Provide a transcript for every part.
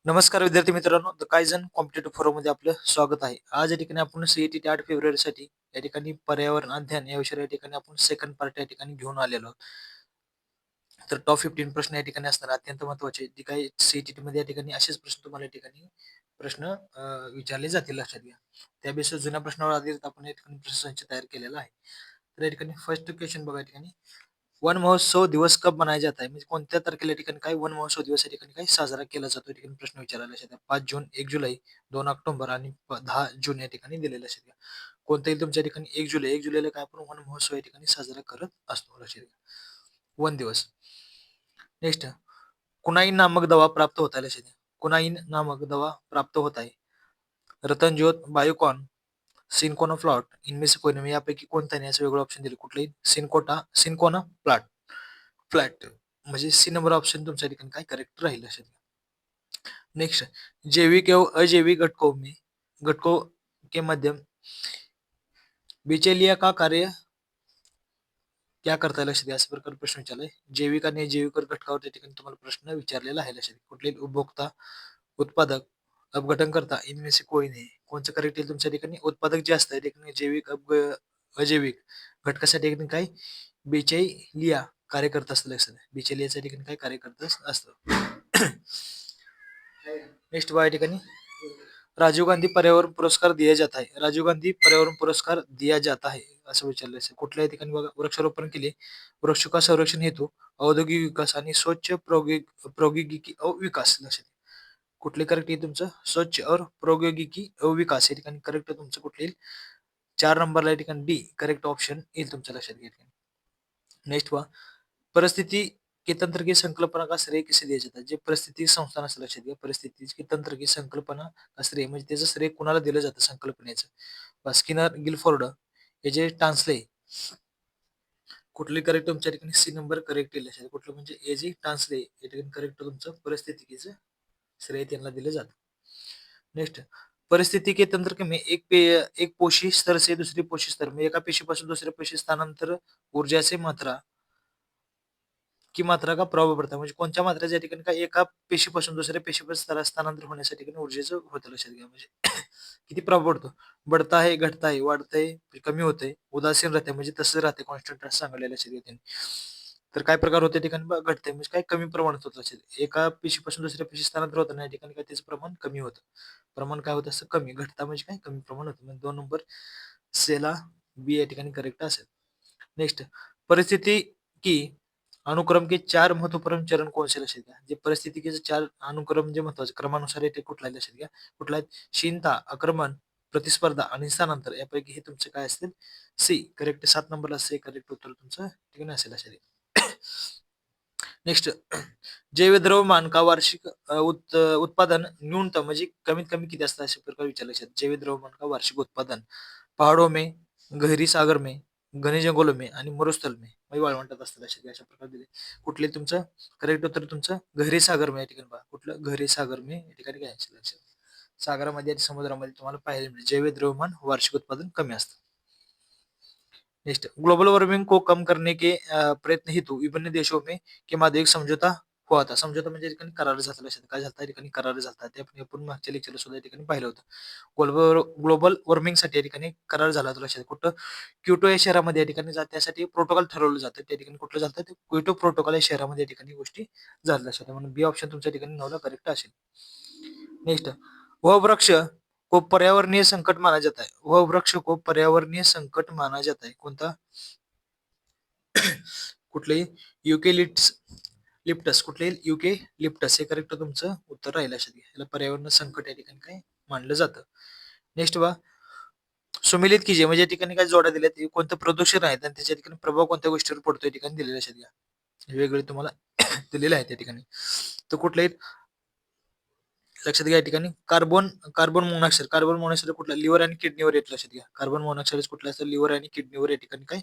नमस्कार विद्यार्थी मित्रांनो, द कायझन कॉम्पिटिटिव्ह फोरममध्ये आपलं स्वागत आहे. आज या ठिकाणी आपण सीईटी 8 फेब्रुवारीसाठी या ठिकाणी पर्यावरण अध्ययन या विषयावर या ठिकाणी आपण सेकंड पार्ट या ठिकाणी घेऊन आलेलो आहोत. तर टॉप 15 प्रश्न या ठिकाणी असणार अत्यंत महत्त्वाचे. जे काही सीईटी मध्ये या ठिकाणी असेच प्रश्न तुम्हाला या ठिकाणी प्रश्न विचारले जातील लक्षात घ्या. त्या बेसिस जुन्या प्रश्नावर आधारित आपण या ठिकाणी प्रश्नसंच तयार केलेला आहे. तर या ठिकाणी फर्स्ट क्वेश्चन बघा या ठिकाणी वन महोत्सव दिवस कब मनाया जाता है? म्हणजे कोणत्या तारखेला या ठिकाणी काय वन महोत्सव दिवस या ठिकाणी काय साजरा केला जातो? या ठिकाणी प्रश्न विचारलेला आहे. 5 जून, 1 जुलै, 2 ऑक्टोबर आणि 10 जून या ठिकाणी दिलेलं आहे. कोणत्याही तुमच्या ठिकाणी 1 जुलै, 1 जुलैला काय आपण वन महोत्सव या ठिकाणी साजरा करत असतो लक्षात घ्या. वन दिवस. नेक्स्ट कुनाईन नामक दवा प्राप्त होता है लक्षात घ्या. कुनाईन नामक दवा प्राप्त होत आहे. रतनज्योत, बायोकॉन, सिनकोना प्लॉट इनमें से कोई नाही यापैकी कोणता नाही असं वेगळं ऑप्शन दिलं कुठलंही सिनकोना प्लॉट फ्लॅट म्हणजे सी नंबर ऑप्शन तुमच्या ठिकाणी काय करेक्ट राहील असेल. नेक्स्ट जैविक एवं अजैविक घटकों के मध्यम बिचौलिया का कार्य क्या करता है लक्षात घ्या. अशा प्रकारे प्रश्न विचारलाय. जैविक आणि अजैविक घटकावर त्या ठिकाणी तुम्हाला प्रश्न विचारलेला आहे लक्षात घ्या. कुठले उपभोक्ता, उत्पादक, अपघटनकर्ता इनमें से कोई नाही. कोणचं करेक्ट येईल तुमच्या ठिकाणी. उत्पादक जे असतं ठिकाणी जैविक अजैविक घटकासाठी ठिकाणी काय बिचौलिया कार्य करत असतं लक्षात घ्या. बिचौलियाच्या ठिकाणी काय कार्य करत असतं. नेक्स्ट बघा या ठिकाणी राजीव गांधी पर्यावरण पुरस्कार दिया जाता है. राजीव गांधी पर्यावरण पुरस्कार दिया जाता है असं विचारलं असेल. कुठल्याही ठिकाणी बघा वृक्षारोपण केले, वृक्ष का संरक्षण हेतू, औद्योगिक विकास आणि स्वच्छ प्रौद्योगिकी विकास लक्षात घ्या. कुठले करेक्ट आहे तुमचं स्वच्छ और प्रौद्योगिकी विकास या ठिकाणी करेक्ट तुमचं कुठले येईल 4 नंबरला या ठिकाणी डी करेक्ट ऑप्शन येईल तुमच्या लक्षात घ्या. नेक्स्ट पहा परिस्थिती के तंत्र की संकल्पना का श्रेय किसे दिया जाता है. जे परिस्थिती संस्थान असं लक्षात घ्या. परिस्थितीची तंत्र की संकल्पना का श्रेय म्हणजे त्याचं श्रेय कुणाला दिलं जातं संकल्पनेचं. स्किनर, गिलफोर्ड हे जे टान्सले कुठले करेक्ट तुमच्या ठिकाणी सी नंबर करेक्ट येईल. कुठलं म्हणजे ए जी टान्सले या ठिकाणी करेक्ट तुमचं परिस्थितीचं श्रेय त्यांना दिलं जातं. नेक्स्ट परिस्थिती के तंत्र में एक पोषी स्तर से दूसरी पोषी स्तर में एका पेशीपासून दुसऱ्या पेशी स्थानांतर ऊर्जाचे मात्रा का प्रभाव पडता म्हणजे कोणत्या मात्रेच्या ठिकाणी काय एका पेशीपासून दुसऱ्या पेशीपर्यंत स्थलांतर होण्यासाठी ठिकाणी ऊर्जेचं होतं लक्षात घ्या. म्हणजे किती प्रभाव पडतो. बढ़ता है, घटता है, वाढतंय, कमी होतंय, उदासीन राहते म्हणजे तसं राहते कॉन्स्टंट सांगलेलं लक्षात घ्या त्यांनी. तर काय प्रकार होते ठिकाणी घटते म्हणजे काय कमी प्रमाणात होत लक्षात. एका पेशीपासून दुसऱ्या पेशी स्थानांतर होतं या ठिकाणी काय त्याचं प्रमाण कमी होतं. प्रमाण काय होतं असं कमी. घटता म्हणजे काय कमी प्रमाण होतं. म्हणजे 2 नंबर सेला बी या ठिकाणी करेक्ट असेल. नेक्स्ट परिस्थिती की अनुक्रम के 4 महत्वपूर्ण चरण कोणते लक्षात घ्या. जे परिस्थितीचे 4 अनुक्रम जे महत्वाचे क्रमानुसार ते कुठला लक्षात घ्या. कुठला शीनता, आक्रमण, प्रतिस्पर्धा आणि स्थानांतर यापैकी हे तुमचे काय असतील सी करेक्ट. 7 नंबरला सी करेक्ट उत्तर तुमचं ठिकाणी असेल लक्षात घ्या. नेक्स्ट जैवद्रव्यमान का वार्षिक उत्पादन न्यूनतम म्हणजे कमीत कमी किती असतं अशा प्रकारे विचारलं लक्षात. जैवद्रव्यमान का वार्षिक उत्पादन पहाडों में, गहरी सागर में, घने जंगलों में आणि मरुस्थल में म्हणजे वाळवंटात असतात अशा प्रकारे दिले. कुठले तुमचं करेक्ट उत्तर तुमचं गहरी सागर में या ठिकाणी पहा. कुठलं गहरी सागर में या ठिकाणी काय लक्षात. सागरामध्ये आणि समुद्रामध्ये तुम्हाला पाहायला मिळेल जैवद्रव्यमान वार्षिक उत्पादन कमी असतं. नेक्स्ट ग्लोबल वार्मिंग को कम करने के प्रयत्न हेतु विभिन्न देशों में के माध्यम एक समझौता हुआ था. समझौता म्हणजे ठिकाणी करार झाला लक्षात. काय झाला ठिकाणी करार झाला ते आपण मागच्या लेक्चरला सुद्धा ठिकाणी पाहिलं होतं. ग्लोबल वॉर्मिंगसाठी या ठिकाणी करार झाला होता लक्षात. कुठं क्योटो या शहरामध्ये या ठिकाणी त्यासाठी प्रोटोकॉल ठरवलं जातं. त्या ठिकाणी कुठलं झालं ते क्योटो प्रोटोकॉल या शहरामध्ये या ठिकाणी गोष्टी झाल्या लक्षात. म्हणून बी ऑप्शन तुमच्या ठिकाणी 9ला करेक्ट असेल. नेक्स्ट वह वृक्ष को पर्यावरणीय संकट माना जाता है. वह वृक्ष को पर्यावरणीय संकट माना जाता है. कोणता कुठले लिप्टस कुठले लिप्टस हे करेक्ट तुमचं उत्तर राहिलं लक्षात घ्या. याला पर्यावरण संकट या ठिकाणी काय मानलं जातं. नेक्स्ट बा सुमिलित कीजिए म्हणजे या ठिकाणी काय जोड्या दिल्यात कोणतं प्रदूषण आहे आणि त्याच्या ठिकाणी प्रभाव कोणत्या गोष्टीवर पडतो या ठिकाणी दिलेलं लक्षात घ्या. वेगवेगळे तुम्हाला दिलेले आहेत त्या ठिकाणी. तर कुठले लक्षात घ्या या ठिकाणी कार्बन मोनॉक्साईड कुठला लिव्हर आणि किडनीवर येत लक्षात घ्या. कार्बन मोनॉक्साईड कुठला असतं लिव्हर आणि किडनीवर या ठिकाणी काय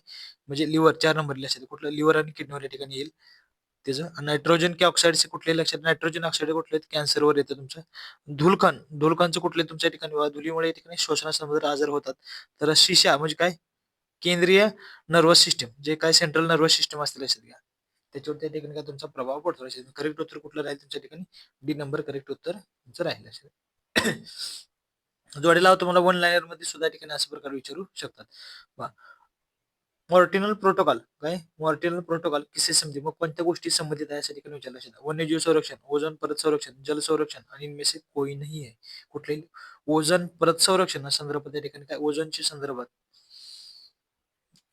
म्हणजे लिव्हर 4 नंबर लक्षात कुठलं लिव्हर आणि किडनीवर या ठिकाणी येईल त्याचं. नायट्रोजन के ऑक्साईडचे कुठले लक्षात नायट्रोजन ऑक्साईड कुठले कॅन्सरवर येतं तुमचं. धुलकणचं कुठले तुमच्या ठिकाणी धुलीमुळे या ठिकाणी श्वसनासंबंधी आजार होतात. तर शिशा म्हणजे काय केंद्रीय नर्वस सिस्टम जे काय सेंट्रल नर्वस सिस्टम असते लक्षात घ्या. त्याच्यावर त्या ठिकाणी काय तुमचा प्रभाव पडतो लक्षात. करेक्ट उत्तर कुठलं राहील तुमच्या ठिकाणी? डी नंबर करेक्ट उत्तर तुमचं राहील लक्षात. जोडीला तुम्हाला वन लाईनर मध्ये सुद्धा ठिकाणी अशा प्रकारे विचारू शकतात. मॉर्टिनल प्रोटोकॉल काय? मॉर्टिनल प्रोटोकॉल किसे संबंधित, मग कोणत्या गोष्टी संबंधित आहे यासाठी ठिकाणी विचारलं असेल. वन्यजीव संरक्षण, ओझोन परत संरक्षण, जल संरक्षण आणि इनमें से कोई नाही आहे. कुठलेही ओझोन परत संरक्षण संदर्भात या ठिकाणी काय? ओझोनच्या संदर्भात,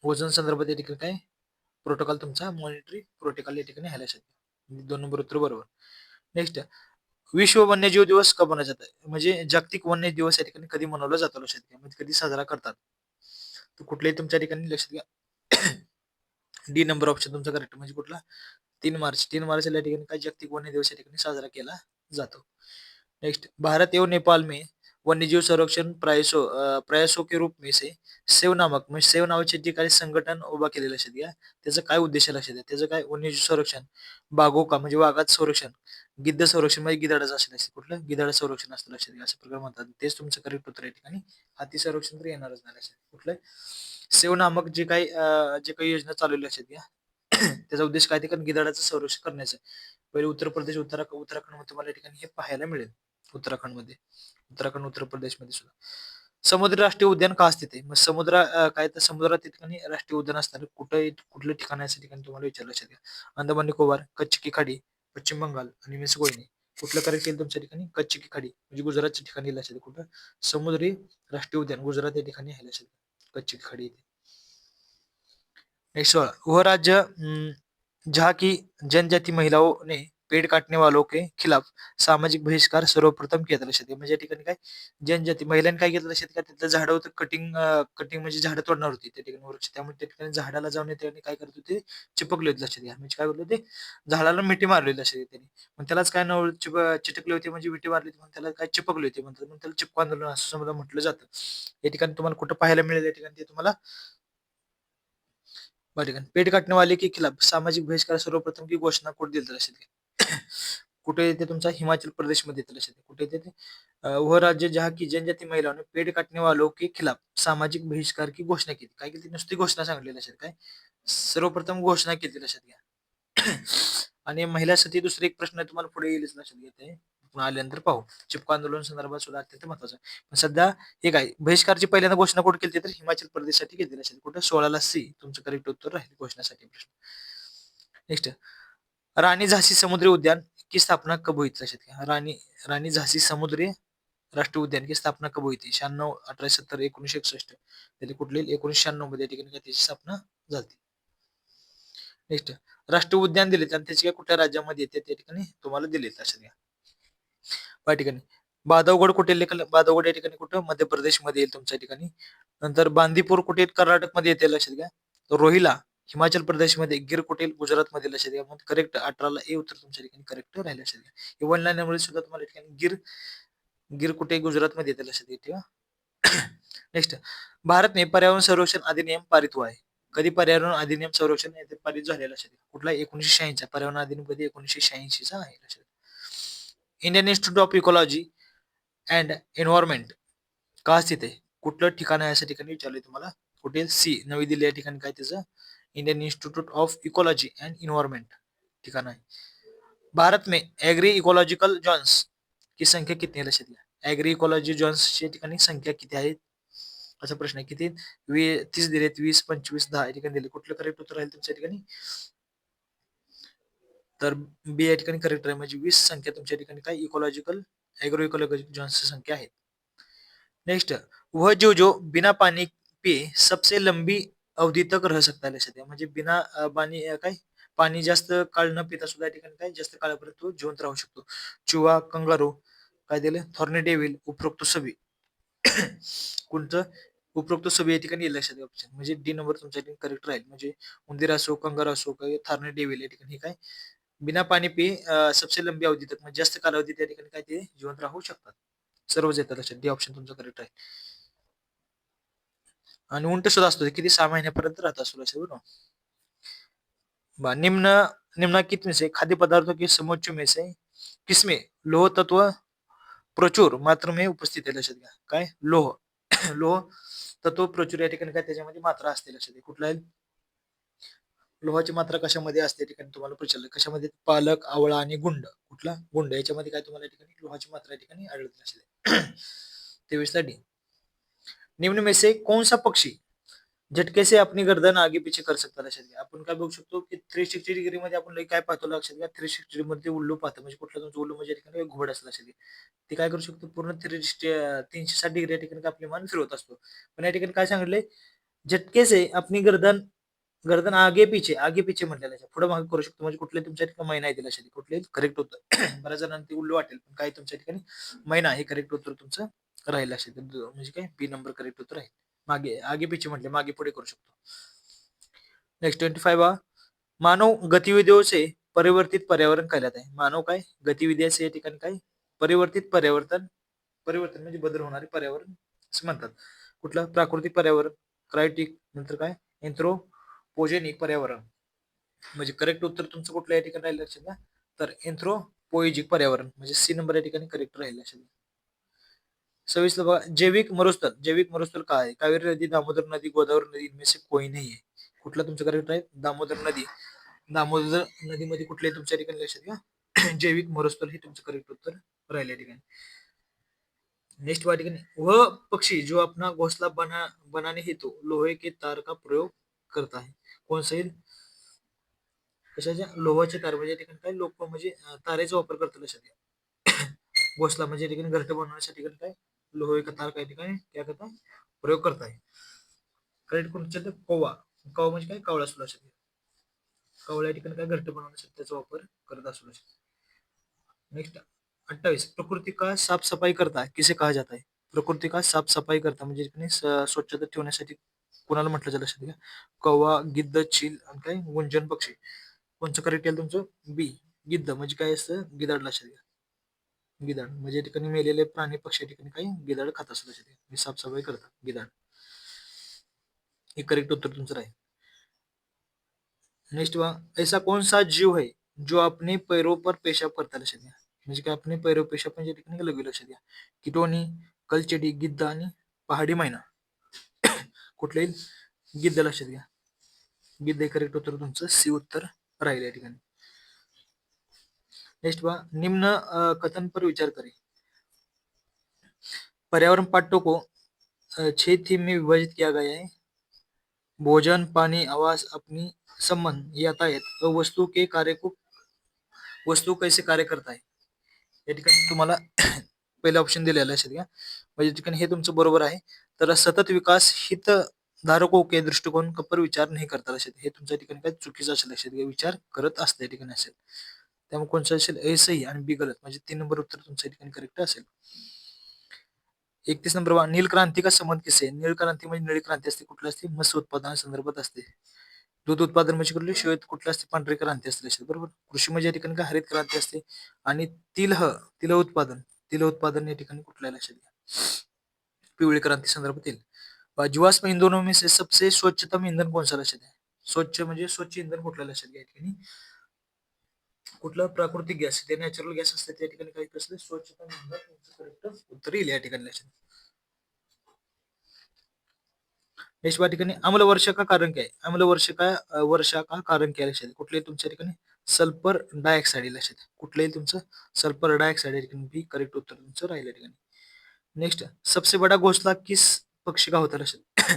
ओझोन संदर्भात या ठिकाणी काय प्रोटोकॉल तुमचा मॉनिटरी प्रोटोकॉल या ठिकाणी आहे लक्षात. 2 नंबर उत्तर बरोबर. नेक्स्ट, विश्व वन्यजीव दिवस कधी मनवला जातो? म्हणजे जागतिक वन्य दिवस या ठिकाणी कधी मनवला जातो लक्षात घ्या, म्हणजे कधी साजरा करतात. तर कुठल्याही तुमच्या ठिकाणी लक्षात घ्या. डी नंबर ऑप्शन तुमचा करेक्ट, म्हणजे कुठला? 3 मार्च. 3 मार्च या ठिकाणी काय जागतिक वन्य दिवस या ठिकाणी साजरा केला जातो. नेक्स्ट, भारत एवं नेपाल में वन्यजीव संरक्षण प्रयासों के रूप में से सेव नामक, म्हणजे सेव नावाचे जे काही संघटन उभा केलेलं लक्षात घ्या. त्याचं काय उद्देश आहे लक्षात घ्या. त्याचं काय? वन्यजीव संरक्षण, बागोका म्हणजे वाघाचं संरक्षण, गिद्ध संरक्षण म्हणजे गिधाडाचं असेल असते. कुठलं? गिधाड संरक्षण असतं लक्षात घ्या. असं प्रकार म्हणतात. तेच तुमचं करेक्ट उत्तर या ठिकाणी. हाती संरक्षण तर येणारच नाही लक्षात. कुठलं? सेव नामक जे काही योजना चालवली लक्षात घ्या. त्याचा उद्देश काय? ते कारण गिधाडाचं संरक्षण करण्याचं. पहिले उत्तर प्रदेश, उत्तराखंड तुम्हाला या ठिकाणी हे पाहायला मिळेल. उत्तराखंडमध्ये, उत्तराखंड, उत्तर प्रदेशमध्ये सुद्धा. समुद्र राष्ट्रीय उद्यान का स्थित आहे? मग समुद्र काय तर समुद्रात ठिकाणी राष्ट्रीय उद्यान असणार कुठे, कुठलं ठिकाण आहे ठिकाणी तुम्हाला विचारलं लक्षात घ्या. अंदमान निकोबार, कच्छ की खाडी, पश्चिम बंगाल आणि मिस गोयने. कुठलं करेक्ट येईल तुमच्या ठिकाणी? कच्छ की खाडी म्हणजे गुजरातच्या ठिकाणी लक्षात घ्या. कुठं? समुद्री राष्ट्रीय उद्यान गुजरात या ठिकाणी आहे लक्षात घ्या. कच्छ की खाडी येते. नेक्स्ट, वह राज्य जहाँ की जनजाति महिलाओं ने पेड़ काटने वालों के खिलाफ सामाजिक बहिष्कार सर्वप्रथम केला लक्षात घ्या. म्हणजे या ठिकाणी काय? जनजाती महिलांनी काय केलं लक्षात घ्या. तिथलं झाडं होतं कटिंग, कटिंग म्हणजे झाडं तोडणार होती त्या ठिकाणी वृक्ष. त्यामुळे त्या ठिकाणी झाडाला जाऊन त्यांनी काय करत होते? चिपकले होते लक्षात घ्या. म्हणजे काय बोलले ते? झाडाला मिठी मारली लक्षात घ्या त्यांनी. मग त्यालाच काय नाव चिटकले होते, म्हणजे विटी मारली होती, त्याला काय चिपकले होते म्हणतात. मग त्याला चिपकू आंदोलन असं समजा म्हटलं जातं. या ठिकाणी तुम्हाला कुठं पाहायला मिळेल या ठिकाणी ते तुम्हाला पेड़ काटने वाले के खिलाफ सामाजिक बहिष्कार सर्वप्रथम की घोषणा कुठे दिली लक्षात घ्या. कुठे येते तुमचा? हिमाचल प्रदेश मध्ये येते लक्षात घ्या. कुठे येते ते? वह राज्य जहाँ की जनजाति महिलाओं ने पेड़ काटने वालों के खिलाफ सामाजिक बहिष्कार की घोषणा केली. काय केली? नुसती घोषणा सांगली लक्षात. काय? सर्वप्रथम घोषणा केली लक्षात घ्या. आणि महिलांसाठी दुसरे एक प्रश्न तुम्हाला पुढे येईलच लक्षात घेते, आल्यानंतर पाहू. चिपको आंदोलन संदर्भात सुद्धा अत्यंत महत्वाचं आहे. पण सध्या हे काय? बहिष्कारची पहिल्यांदा घोषणा कुठे केली तर हिमाचल प्रदेशसाठी केली लक्षात. कुठं? 16 सी तुमचं करेक्ट उत्तर राहील घोषणासाठी प्रश्न. नेक्स्ट, राणी झाशी समुद्री उद्यान की स्थापना कब हुई लक्षात घ्या. राणी झाशी समुद्री राष्ट्रीय उद्यान की स्थापना कब हुई थी? 96, 1870, 1961. त्याला कुठली? 1996 मध्ये या ठिकाणी त्याची स्थापना झाली. नेक्स्ट, राष्ट्रीय उद्यान दिले आणि त्याची काय कुठल्या राज्यामध्ये येते त्या ठिकाणी तुम्हाला दिले लक्षात घ्या. या ठिकाणी बांधवगड कुठे लेखल? बांधवगड या ठिकाणी कुठं? मध्य प्रदेशमध्ये येईल तुमच्या ठिकाणी. नंतर बांदीपूर कुठे? कर्नाटक मध्ये येते लक्षात घ्या. रोहिला हिमाचल प्रदेशमध्ये, गिर कुठे? गुजरातमध्ये लक्षात घ्या. मग करेक्ट 18ला ए उत्तर तुमच्या ठिकाणी करेक्ट राहील लक्षात घ्या. हे वन लाईनमुळे सुद्धा तुम्हाला ठिकाणी गिर कुठे? गुजरातमध्ये येते लक्षात घ्या. नेक्स्ट, भारत में पर्यावरण संरक्षण अधिनियम पारित हुआ है. कधी पर्यावरण अधिनियम संरक्षण पारित झालेला लक्षात घ्या. कुठला? 1986 पर्यावरण अधिनियम कधी? 1986 आहे लक्षात. Indian institute of ecology and environment का स्थित आहे? कुठलं ठिकाण आहे? अशा ठिकाणी विचारले तुम्हाला. कुठे? सी नवी दिल्ली या ठिकाणी काय त्याचं? Indian institute of ecology and environment ठिकाण आहे. भारत में एग्री इकोलॉजिकल जोन्स की संख्या किती आहे लक्षात घ्या. एग्री इकोलॉजी जोन्सची ठिकाणी संख्या किती आहे असा प्रश्न आहे. किती? 30 दिलेत, 20, 25, 10 या ठिकाणी दिले. कुठलं करेक्ट उत्तर राहील तुमच्या ठिकाणी? तर बी या ठिकाणी करेक्ट आहे. म्हणजे 20 संख्या तुमच्या ठिकाणी काय? एग्रो इकोलॉजिकल जोन्सची संख्या आहे. नेक्स्ट, वह जो बिना पानी पिए सबसे लंबी अवधी तक रह सकता है लक्षात घ्या. म्हणजे बिना पाणी काय? पाणी जास्त काळ न पिता सुद्धा या ठिकाणी काय जास्त काळापर्यंत तो जिवंत राहू शकतो. चुहा, कंगारू, काय दिले? थॉर्नेडेव्हिल, उपरोक्त सभी. कोणतं? उपरोक्त सभी या ठिकाणी लक्षात घ्या ऑप्शन. म्हणजे डी नंबर तुमच्या ठिकाणी करेक्ट राहील. म्हणजे उंदीर असो, कंगार असो, काय थॉर्नेडेव्हिल या ठिकाणी काय बिना पाणी पी सबसे लंबी अवधी तक म्हणजे जास्त कालावधी त्या ठिकाणी काय ते जिवंत राहू शकतात. सर्वच येतात लक्षात. डी ऑप्शन तुमचं करेक्ट आहे. आणि उंट सुद्धा असतो किती? 6 महिन्यापर्यंत राहत असतो लक्षात. बरोबर. निम्नलिखित में से खाद्य पदार्थों के समुच्चय में से किसमें लोह तत्व प्रचुर मात्रा में उपस्थित आहे लक्षात घ्या. काय? लोह लोह तत्व प्रचुर या ठिकाणी काय त्याच्यामध्ये मात्रा असते लक्षात घ्या. कुठला आहे? लोहाची मात्रा कशामध्ये असते या ठिकाणी तुम्हाला विचारलं. कशामध्ये? पालक, आवळा आणि गुंड. कुठला? गुंड. याच्यामध्ये काय तुम्हाला या ठिकाणी लोहाची मात्रा या ठिकाणी आढळते असेल. 23 डी. निम्न में से कौन सा पक्षी झटके से अपनी गर्दन आगे पीछे कर सकता? लक्षात घ्या. आपण काय बघू शकतो की 360 डिग्री मध्ये आपण लई काय पाहतो लक्षात घ्या. 360 डिग्री मध्ये उल्लू पाहतो. म्हणजे कुठला तुमचं उल्लू म्हणजे या ठिकाणी घोड असतं लक्षात घ्या. ते काय करू शकतो? पूर्ण 360 डिग्री या ठिकाणी आपली मान फिरवत असतो. पण या ठिकाणी काय सांगितलंय? झटके से अपनी गर्दन गर्दन आगे पीछे आगे पीछे म्हटलेलं आहे. पुढे मागे करू शकतो. म्हणजे कुठले तुमच्या ठिकाणी मैना येतील लक्षात घ्या. कुठले? करेक्ट होतं. बऱ्याच जणांना ते उल्लू वाटेल. पण काय तुमच्या ठिकाणी मैना हे करेक्ट उत्तर तुमचं राहील लक्षात घ्या. म्हणजे काय? बी नंबर करेक्ट उत्तर आहे. मागे आगे पीछे म्हटले मागे पुढे करू शकतो. नेक्स्ट 25 मानव गतिविधियों से परिवर्तित पर्यावरण कहलाता है. मानव काय? गतिविधी या ठिकाणी काय? परिवर्तित परिवर्तन म्हणजे बदल होणारे पर्यावरण असं म्हणतात. कुठलं? प्राकृतिक पर्यावरण, क्रायटिक, नंतर काय? एन्थ्रोपोजेनिक पर्यावरण. म्हणजे करेक्ट उत्तर तुमचं कुठलं या ठिकाणी राहिलं लक्षात घ्या. तर एन्थ्रोपोजेनिक पर्यावरण म्हणजे सी नंबर या ठिकाणी करेक्ट राहील लक्षात घ्या. 26 बघा. जैविक मरुस्थल काय आहे? कावेरी नदी, दामोदर नदी, गोदावरी नदी इनमें से कोई नहीं है. कुठला तुमचं करेक्ट आहे? दामोदर नदी. दामोदर नदीमध्ये कुठले तुमच्या ठिकाणी लक्षात घ्या. जैविक मरुस्थल हे तुमचं करेक्ट उत्तर राहिले ठिकाणी. नेक्स्ट वाला ठिकाणी वह पक्षी जो अपना घोंसला बनाने हेतु लोहे के तार का प्रयोग करता है. कौन सा येईल? कशाच्या? लोहाचे तार म्हणजे या ठिकाणी काय? लोक म्हणजे तारेचा वापर करतात लक्षात घ्या. घोंसला म्हणजे या ठिकाणी घरटे बनवण्यासाठी काय? लोहे का तार काही ठिकाणी क्या करता है? प्रयोग करता है. करेक्ट कोणत्या? कौवा. कौवा म्हणजे काय? कावळा असतो लक्षात घ्या. कावळा या ठिकाणी काय? घरटे बनवण्यासाठी त्याचा वापर करत असतो लक्षात घ्या. नेक्स्ट 28 प्रकृति का साफ सफाई करता किसे कहा जाता है? प्रकृति का साफ सफाई करता म्हणजे ठिकाणी स्वच्छता ठेवण्यासाठी कोणाला म्हटलं जातं लक्षात घ्या. कौवा, गिद्ध, चील आणि काय? गुंजन पक्षी. कोणचं करेक्ट केलं तुमचं? बी. गिद्ध म्हणजे काय असतं? गिधाड लक्षात घ्या. गिधाड म्हणजे या ठिकाणी मेलेले प्राणी पक्षी ठिकाणी काही गिधाड खात असतं लक्षात घ्या. साफसफाई करतात गिधाड. हे करेक्ट उत्तर तुमचं राहील. नेक्स्ट ऐसा कौन सा जीव है जो अपने पैरों पर पेशाब करता लक्षात घ्या. म्हणजे काय? अपने पैरों पेशाब म्हणजे ठिकाणी लघवी लक्षात घ्या. किटोनी, कलचेडी, गिद्ध आणि पहाडी मैना. कुठले येईल? गिद्ध लक्षात घ्या. गिद्ध हे करेक्ट उत्तर तुमचं सी उत्तर राहील या ठिकाणी. नेक्स्ट निम्न कथन पर विचार करें. पर्यावरण पाठों को 6 थीम में विभाजित किया गया है. भोजन, पानी, आवास, अपनी संबंध, यातायात व वस्तू कैसे कार्य करता है. या ठिकाणी तुम्हाला पहिलं ऑप्शन दिलेलं आहे घ्या. म्हणजे ठिकाणी हे तुमचं बरोबर आहे. तर सतत विकास हितधारकों के दृष्टिकोन पर विचार नाही करता लक्षात. हे तुमच्या ठिकाणी काय चुकीचं असेल लक्षात घ्या. विचार करत असते या ठिकाणी असेल. त्यामुळे कोणचं असेल? ए सही आणि बी गलत म्हणजे 3 नंबर उत्तर तुमच्या ठिकाणी करेक्ट असेल. 31 नंबर नील क्रांती का संबंध किसे. नील क्रांती म्हणजे निळी क्रांती असते. कुठली असते? मत्स्य उत्पादनासंदर्भात असते. दूध उत्पादन म्हणजे कुठली? श्वेत कुठली असते? पांढरी क्रांती असते लक्षात. बरोबर. कृषी म्हणजे या ठिकाणी काय? हरित क्रांती असते. आणि तिल उत्पादन या ठिकाणी कुठल्या लक्षात घ्या. पिवळी क्रांती संदर्भात येईल. जीवाश्म इंधनों में से सबसे स्वच्छतम इंधन कौन सा लक्षात घ्या. स्वच्छ म्हणजे स्वच्छ इंधन कुठलं लक्षात घ्या. ठिकाणी कुठलं? प्राकृतिक गॅस ते नॅचरल गॅस असते त्या ठिकाणी काही असते स्वच्छतम इंधन करेक्ट उत्तर येईल या ठिकाणी लक्षात. नेक्स्ट ठिकाणी अम्ल वर्षा का कारण काय? अम्ल वर्षा का कारण काय लक्षात. कुठले तुमच्या ठिकाणी? सल्फर डायऑक्साइड लक्षात. कुठले तुमचं? सल्फर डायऑक्साइड या ठिकाणी बी करेक्ट उत्तर तुमचं राहिलं ठिकाणी. नेक्स्ट सबसे बडा घोंसला किस पक्षी का होता लक्षात.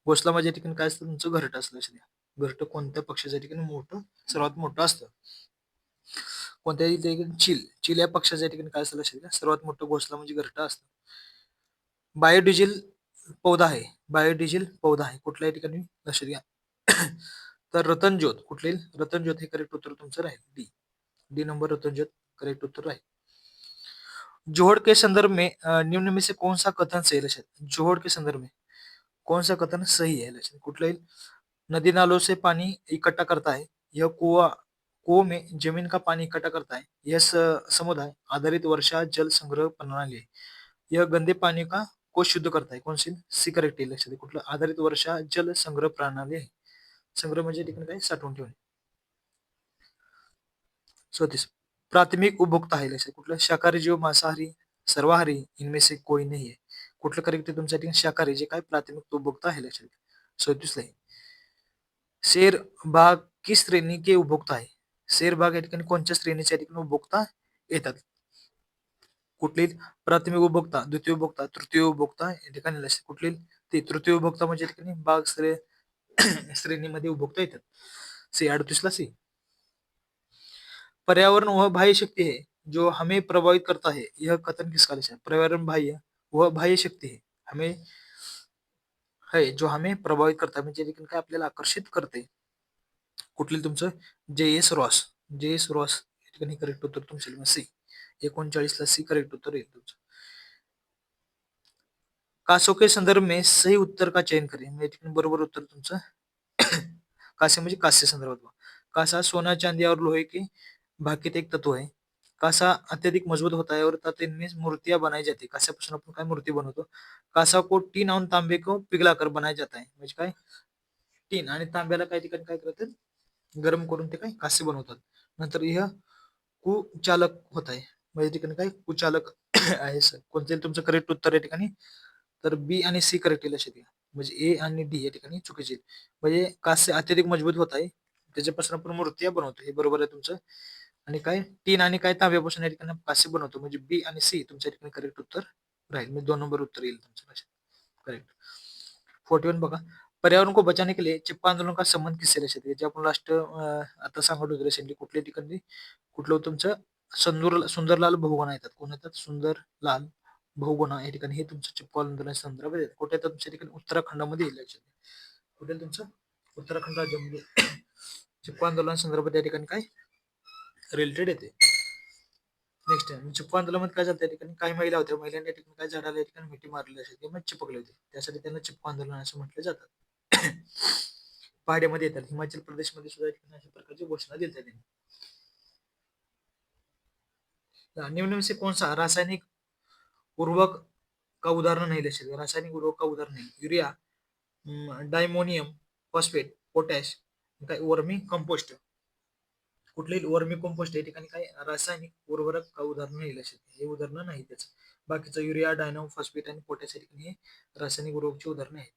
घोंसला म्हणजे ठिकाणी काय असतं? तुमचं घरटं असलं लक्षात घ्या. घरटं कोणत्या पक्षाच्या ठिकाणी सर्वात मोठं असतं? कोणत्याही ठिकाणी चिल या पक्षाच्या ठिकाणी काय असतं लक्षात घ्या. सर्वात मोठं घोंसला म्हणजे घरटं असतं. बायोडिझेल पौधा आहे. बायोडिझेल पौधा आहे. कुठल्याही ठिकाणी लक्षात घ्या. तर रतनज्योत कुठले? रतनज्योत हे करेक्ट उत्तर तुमचं राहील. डी नंबर रतनज्योत करेक्ट उत्तर राहील. जोहड़ के संदर्भ में निम्न में से कौन सा कथन सही है लक्षात. जोहड़ के संदर्भ में कौन सा कथन सही है लक्षात. कुठलं? नदी नालों से पानी इकट्ठा करता है. यह कुओं में जमीन का पानी इकट्ठा करता है. यह समुदाय आधारित वर्षा जल संग्रह प्रणाली है. यह गंदे पानी को शुद्ध करता है. कौन सी करेक्ट आहे लक्षात. कुठलं? आधारित वर्षा जल संग्रह प्रणाली आहे. संग्रह म्हणजे ठिकाणी काय? साठवून ठेवणे. 34 प्राथमिक उपभोक्ता आहे लक्षात. कुठलं? शाकाहारी जीव, मांसाहारी, सर्वाहारी इनमें से कोई नहीं है. कुठलं करेक्ट आहे तुमच्या ठिकाणी? शाकाहारी जे काय प्राथमिक उपभोक्ता आहे लक्षात. 37 शेर, बाघ, किस श्रेणी के उपभोक्ता आहे? शेअर भाग या ठिकाणी कोणत्या श्रेणीच्या ठिकाणी उपभोक्ता येतात? कुठली? प्राथमिक उपभोक्ता, द्वितीय उपभोक्ता, तृतीय उपभोक्ता या ठिकाणी लक्षात कुठली? ते तृतीय उपभोक्ता म्हणजे या ठिकाणी भाग श्रेणीमध्ये उपभोक्ता येतात. सी 38 ला सी. पर्यावरण वह बाह्य शक्ति है जो हमें प्रभावित करता है, यह कथन किसका है? पर्यावरण बाह्य वह बाह्य शक्ति है हमें है जो हमें प्रभावित करता है म्हणजे देखील काय आपल्याला आकर्षित करते. कुठली तुमचं? जे एस रॉस. जे एस रॉस या ठिकाणी करेक्ट उत्तर तुमचं सी. 39 ला सी करेक्ट उत्तर येईल तुमचं. कासों के संदर्भ में सही उत्तर का चयन करें म्हणजे ठिकाणी बरोबर उत्तर तुमचं कासे म्हणजे कास्य संदर्भात. कासा सोना चांदी और लोहे के भाकित एक तत्व है. कासा अत्यधिक मजबूत होता है और तथा इनमें मूर्तियां बनाई जाती है. कास्यापासून आपण काय मूर्ती बनवतो? कासा को टीन और तांबे को पिघलाकर बनाया जाता है म्हणजे काय? टीन आणि तांब्याला काही ठिकाणी काय करतात? गरम करून ते काय कास्य बनवतात. नंतर यह कुचालक होत आहे म्हणजे ठिकाणी काय कुचालक आहे सर. कोणते तुमचं करेक्ट उत्तर या ठिकाणी? तर बी आणि सी करेक्ट येईल अशा म्हणजे ए आणि डी या ठिकाणी चुकीचे. म्हणजे कास्य अत्यधिक मजबूत होत आहे, त्याच्यापासून आपण मूर्त्या बनवतो, हे बरोबर आहे तुमचं. आणि काय टीन आणि काय तांब्यापासून या ठिकाणी कास्य बनवतो म्हणजे बी आणि सी तुमच्या ठिकाणी करेक्ट उत्तर राहील. म्हणजे 2 नंबर उत्तर येईल तुमचं लक्षात. करेक्ट. 41 बघा. पर्यावरण को बचाने के लिए चिपको आंदोलन का संबंध किससे लक्षात आहे? जे आपण लास्ट आता सांगत होतो रिसेंटली कुठल्या ठिकाणी कुठलं तुमचं सुंदरलाल बहुगुणा येतात. कोण येतात? सुंदरलाल बहुगुणा या ठिकाणी हे तुमचं चिपको आंदोलन संदर्भ येतात. कुठे येतात? तुमच्या ठिकाणी उत्तराखंडामध्ये येईल लक्षात. कुठे तुमचं? उत्तराखंड राज्यामध्ये चिपको आंदोलन संदर्भात या ठिकाणी काय रिलेटेड येते. नेक्स्ट चिपको आंदोलनामध्ये काय झालं त्या ठिकाणी काही महिला होत्या, महिलांनी या ठिकाणी काय झाडाला या ठिकाणी मिठी मारलेली असेल किंवा चिपकले होते, त्यासाठी त्यांना चिपको आंदोलन असं म्हटलं जातं. पहाड्यामध्ये येतात. हिमाचल प्रदेशमध्ये सुद्धा या ठिकाणी अशा प्रकारची घोषणा दिली त्यांनी. निम्न में से कौन सा रासायनिक उर्वरक का उदाहरण नहीं ले सकते? रासायनिक उर्वरक का उदाहरण नहीं. यूरिया, डायमोनियम फॉस्फेट, पोटॅश, काय वर्मी कंपोस्ट. कुठलेही वर्मी कंपोस्ट या ठिकाणी काय रासायनिक उर्वरक का उदाहरण नाही लक्षात. हे उदाहरण नाही त्याचं. बाकीचं युरिया, डायनम, फॉस्फेट आणि पोटॅश या ठिकाणी हे रासायनिक उर्वरकची उदाहरणे आहेत.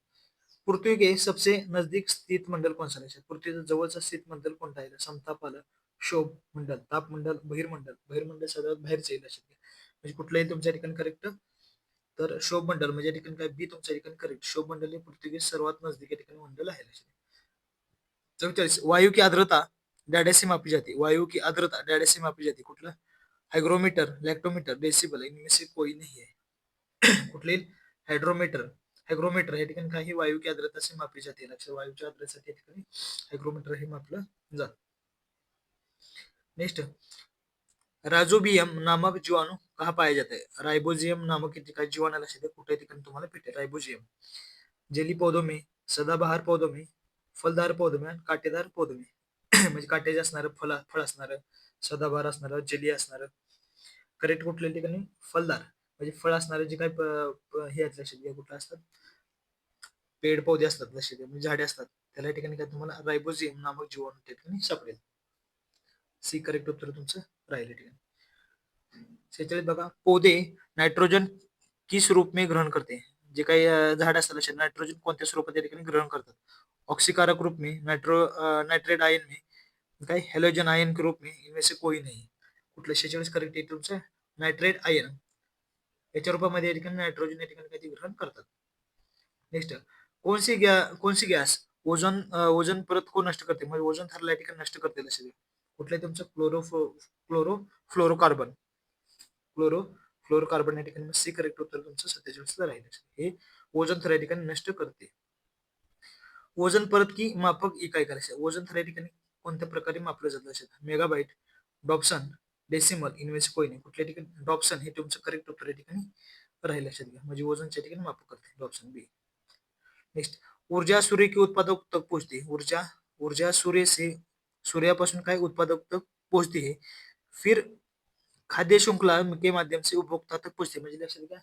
पृथ्वी के सबसे नजदीक स्थित मंडल कोणता लक्षात? पृथ्वीचं जवळचा स्थित मंडल कोणता आहे? समतापाला, शोभ मंडल, तापमंडल, बहिर्मंडल. बहिर्मंडल सगळ्यात बाहेरचे आहे लक्षात घ्या. म्हणजे कुठलंही तुमच्या ठिकाणी करेक्ट. तर शोभ मंडल म्हणजे या ठिकाणी काय बी तुमच्या ठिकाणी करेक्ट. शोभ मंडल हे पृथ्वी सर्वात नजदीक या ठिकाणी मंडल आहे लक्षात. 44 वायु की आर्द्रता डैडे से मापी जाती है. वायु की आर्द्रता डैडे से मापी जाती है. कुठलं? हायग्रोमीटर, लॅक्टोमीटर, डेसिबल इनमें से कोई नहीं है. कुठले? हायड्रोमीटर. हायग्रोमीटर या ठिकाणी काही वायू की आर्द्रता से मापली जाते. लक्षात वायूच्या आर्द्रतेसाठी या ठिकाणी हायग्रोमीटर हे मापलं जातं. नेक्स्ट राइजोबियम नामक जीवाणु कहाँ पाया जाता है? राइबोजियम नामक काही जीवाणू लक्षात आहे. कुठल्या ठिकाणी तुम्हाला भेटेल राइबोजियम? जेली पौधों में, सदाबहार पौधों में, फलदार पौधों में, काटेदार पौधों में. म्हणजे काटेचे असणारं फळ असणारं, सदाबहार असणारं, जेली असणारं. करेक्ट कुठल्या ठिकाणी? फलदार म्हणजे फळ असणारे जे काही हे आहेत लक्षात घ्या कुठलं असतात? पेड पौधे असतात लक्षात घ्या म्हणजे झाडे असतात. त्याला या ठिकाणी काय तुम्हाला राइबोजियम नामक जीवाणू त्या ठिकाणी सापडेल. सी करेक्ट उत्तर तुमचं राहील या ठिकाणी. 46 बघा. पौधे नायट्रोजन किस रूप में ग्रहण करते? जे काही झाड असतात लक्षात नायट्रोजन कोणत्या स्वरूपात या ठिकाणी ग्रहण करतात? ऑक्सीकारक रूप में, नाइट्रेट आयन में, काय हॅलोजन आयन के रूप में, इनमें से कोई नहीं. कुठलं? 46 करेक्ट आहे तुमचं नायट्रेट आयन याच्या रूपामध्ये या ठिकाणी नायट्रोजन या ठिकाणी काही ग्रहण करतात. नेक्स्ट कोणसी गॅस ओझोन परत को नष्ट करते म्हणजे ओझोन थरला या ठिकाणी नष्ट करते लक्षात. कुठले तुमचं? फ्लोरोकार्बन. फ्लोरोकार्बन या ठिकाणी सी करेक्ट उत्तर तुमचं 47 ला राहील. हे ओझोन थर या ठिकाणी नष्ट करते. ओझोन परत की मापक इकाई करायची. ओझोन थर या ठिकाणी कोणत्या प्रकारे मापलं जातं लक्षात? मेगाबाईट, डॉप्सन, डेसिमल, इनवेस कोई नाही. कुठल्या ठिकाणी? डॉप्सन हे तुमचं करेक्ट उत्तर या ठिकाणी राहील लक्षात घ्या. म्हणजे ओझोनच्या ठिकाणी मापक करते डॉप्सन बी. नेक्स्ट ऊर्जा सूर्य की उत्पादक तक पोहोचते. ऊर्जा सूर्यापासून काय उत्पादक तक पोहोचते है. फिर खाद्य श्रृंखला के माध्यम से उपभोक्ता तक पोहोचते म्हणजे लक्षात घ्या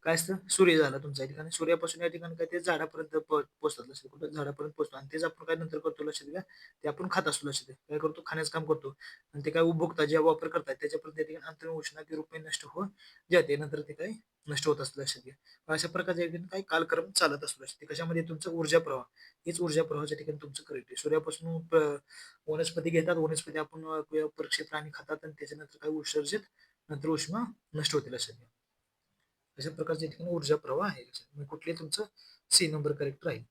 काय असतं सूर्य झाला तुमचा या ठिकाणी सूर्यापासून या ठिकाणी काय ते झाडापर्यंत पोहोचतात लक्षात कुठं झाडापर्यंत पोहोचतो आणि तेच आपण काय नंतर करतो लक्षात घ्या ते आपण खात असतो लक्षात घ्या काय करतो खाण्याचं काम करतो आणि ते काय उपभोगता जे वापर करतात त्याच्यापर्यंत त्या ठिकाणी अंतर्गत उष्णता के रूप में नष्ट हो जाते नंतर ते काय नष्ट होत असतं लक्षात घ्या अशा प्रकारच्या ठिकाणी काही कालक्रम चालत असतो लक्षात घ्या. कशामध्ये तुमचं ऊर्जा प्रवाह हेच ऊर्जा प्रवाहाच्या ठिकाणी तुमचं करेक्ट आहे सूर्यापासून वनस्पती घेतात वनस्पती आपण पक्षी प्राणी खातात आणि त्याच्यानंतर काही उत्सर्जित नंतर उष्मा नष्ट होते लक्षात घ्या अशा प्रकारच्या ठिकाणी ऊर्जा प्रवाह आहे लक्षात कुठले तुमचं सी नंबर करेक्ट राहील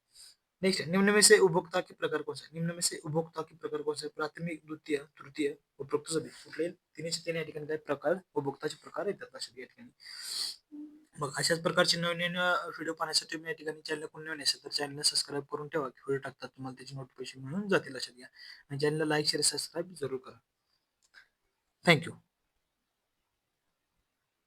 नेक्स्ट निम्न में से उपभोक्ता के प्रकार कौन सा है? निम्न में से उपभोक्ता के प्रकार कौन सा है? प्राथमिक द्वितीय तृतीय उपरोक्त सभी कुठले तिन्ही तीन या ठिकाणी काही प्रकार उपभोक्ताचे प्रकार येतात अशा या ठिकाणी मग अशाच प्रकारचे नवीन व्हिडिओ पाहण्यासाठी मी या ठिकाणी चॅनल कोण नवीन असेल तर चॅनलला सबस्क्राईब करून ठेवा व्हिडिओ टाकतात तुम्हाला त्याची नोटिफिकेशन मिळून जातील लक्षात घ्या आणि चॅनलला लाईक शेअर सबस्क्राईब जरूर करा थँक्यू